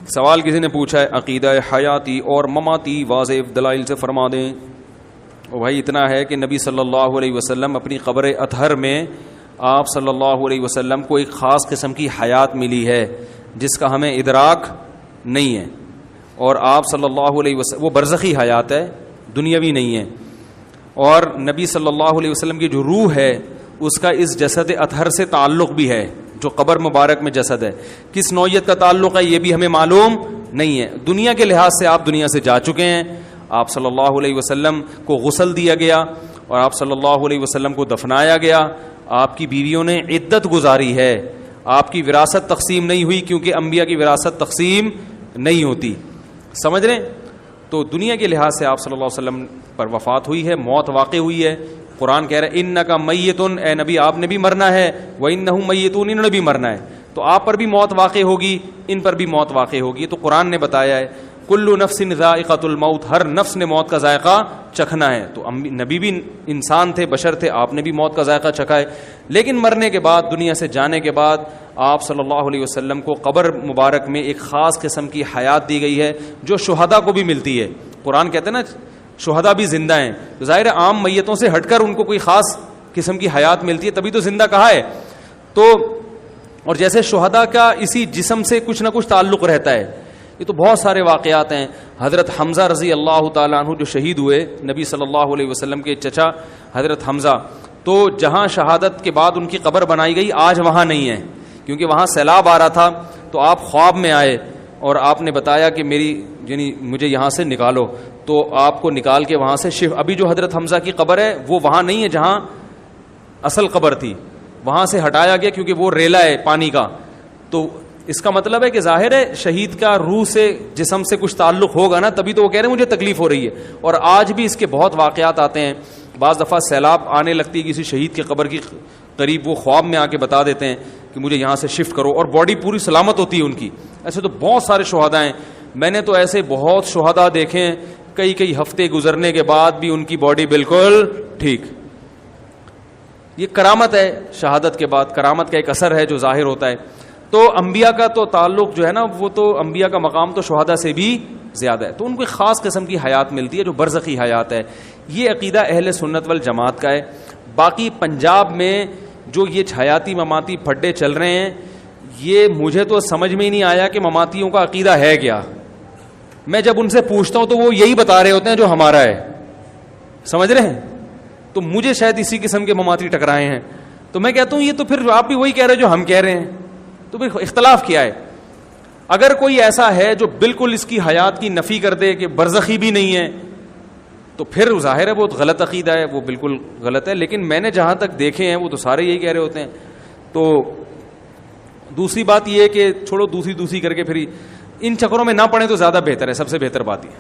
سوال کسی نے پوچھا ہے عقیدہ حیاتی اور مماتی واضح دلائل سے فرما دیں. بھائی اتنا ہے کہ نبی صلی اللہ علیہ وسلم اپنی قبر اطہر میں آپ صلی اللہ علیہ وسلم کو ایک خاص قسم کی حیات ملی ہے جس کا ہمیں ادراک نہیں ہے, اور آپ صلی اللہ علیہ وسلم وہ برزخی حیات ہے, دنیاوی نہیں ہے. اور نبی صلی اللہ علیہ وسلم کی جو روح ہے اس کا اس جسد اطہر سے تعلق بھی ہے, جو قبر مبارک میں جسد ہے. کس نوعیت کا تعلق ہے یہ بھی ہمیں معلوم نہیں ہے. دنیا کے لحاظ سے آپ دنیا سے جا چکے ہیں, آپ صلی اللہ علیہ وسلم کو غسل دیا گیا اور آپ صلی اللہ علیہ وسلم کو دفنایا گیا. آپ کی بیویوں نے عدت گزاری ہے, آپ کی وراثت تقسیم نہیں ہوئی کیونکہ انبیاء کی وراثت تقسیم نہیں ہوتی. سمجھ رہے ہیں؟ تو دنیا کے لحاظ سے آپ صلی اللہ علیہ وسلم پر وفات ہوئی ہے, موت واقع ہوئی ہے. قرآن کہہ رہا ہے انکا میتن, اے نبی آپ نے بھی مرنا ہے, وانہم میتون, انہوں نے بھی مرنا ہے. تو آپ پر بھی موت واقع ہوگی, ان پر بھی موت واقع ہوگی. تو قرآن نے بتایا ہے کل نفس ذائقۃ الموت, ہر نفس نے موت کا ذائقہ چکھنا ہے. تو نبی بھی انسان تھے, بشر تھے, آپ نے بھی موت کا ذائقہ چکھا ہے. لیکن مرنے کے بعد, دنیا سے جانے کے بعد آپ صلی اللہ علیہ وسلم کو قبر مبارک میں ایک خاص قسم کی حیات دی گئی ہے جو شہداء کو بھی ملتی ہے. قرآن کہتے ہیں نا شہداء بھی زندہ ہیں, تو ظاہر ہے عام میتوں سے ہٹ کر ان کو کوئی خاص قسم کی حیات ملتی ہے, تبھی تو زندہ کہا ہے. تو اور جیسے شہداء کا اسی جسم سے کچھ نہ کچھ تعلق رہتا ہے. یہ تو بہت سارے واقعات ہیں. حضرت حمزہ رضی اللہ تعالیٰ عنہ جو شہید ہوئے, نبی صلی اللہ علیہ وسلم کے چچا حضرت حمزہ, تو جہاں شہادت کے بعد ان کی قبر بنائی گئی آج وہاں نہیں ہے کیونکہ وہاں سیلاب آ رہا تھا. تو آپ خواب میں آئے اور آپ نے بتایا کہ مجھے یہاں سے نکالو, تو آپ کو نکال کے وہاں سے ابھی جو حضرت حمزہ کی قبر ہے وہ وہاں نہیں ہے جہاں اصل قبر تھی, وہاں سے ہٹایا گیا کیونکہ وہ ریلا ہے پانی کا. تو اس کا مطلب ہے کہ ظاہر ہے شہید کا روح سے, جسم سے کچھ تعلق ہوگا نا, تبھی تو وہ کہہ رہے ہیں مجھے تکلیف ہو رہی ہے. اور آج بھی اس کے بہت واقعات آتے ہیں. بعض دفعہ سیلاب آنے لگتی ہے کسی شہید کی قبر کی قریب, وہ خواب میں آ کے بتا دیتے ہیں کہ مجھے یہاں سے شفٹ کرو, اور باڈی پوری سلامت ہوتی ہے ان کی. ایسے تو بہت سارے شہداء ہیں, میں نے تو ایسے بہت شہداء دیکھے ہیں کئی ہفتے گزرنے کے بعد بھی ان کی باڈی بالکل ٹھیک. یہ کرامت ہے, شہادت کے بعد کرامت کا ایک اثر ہے جو ظاہر ہوتا ہے. تو انبیاء کا تو تعلق جو ہے نا, وہ تو انبیاء کا مقام تو شہداء سے بھی زیادہ ہے, تو ان کو ایک خاص قسم کی حیات ملتی ہے جو برزخی حیات ہے. یہ عقیدہ اہل سنت والجماعت کا ہے. باقی پنجاب میں جو یہ حیاتی مماتی پھڈے چل رہے ہیں, یہ مجھے تو سمجھ میں ہی نہیں آیا کہ مماتیوں کا عقیدہ ہے کیا. میں جب ان سے پوچھتا ہوں تو وہ یہی بتا رہے ہوتے ہیں جو ہمارا ہے. سمجھ رہے ہیں؟ تو مجھے شاید اسی قسم کے مماتی ٹکرائے ہیں. تو میں کہتا ہوں یہ تو پھر آپ بھی وہی کہہ رہے جو ہم کہہ رہے ہیں, تو پھر اختلاف کیا ہے؟ اگر کوئی ایسا ہے جو بالکل اس کی حیات کی نفی کر دے کہ برزخی بھی نہیں ہے, تو پھر ظاہر ہے وہ غلط عقیدہ ہے, وہ بالکل غلط ہے. لیکن میں نے جہاں تک دیکھے ہیں وہ تو سارے یہی کہہ رہے ہوتے ہیں. تو دوسری بات یہ ہے کہ چھوڑو دوسری کر کے پھر ان چکروں میں نہ پڑیں تو زیادہ بہتر ہے, سب سے بہتر بات یہ.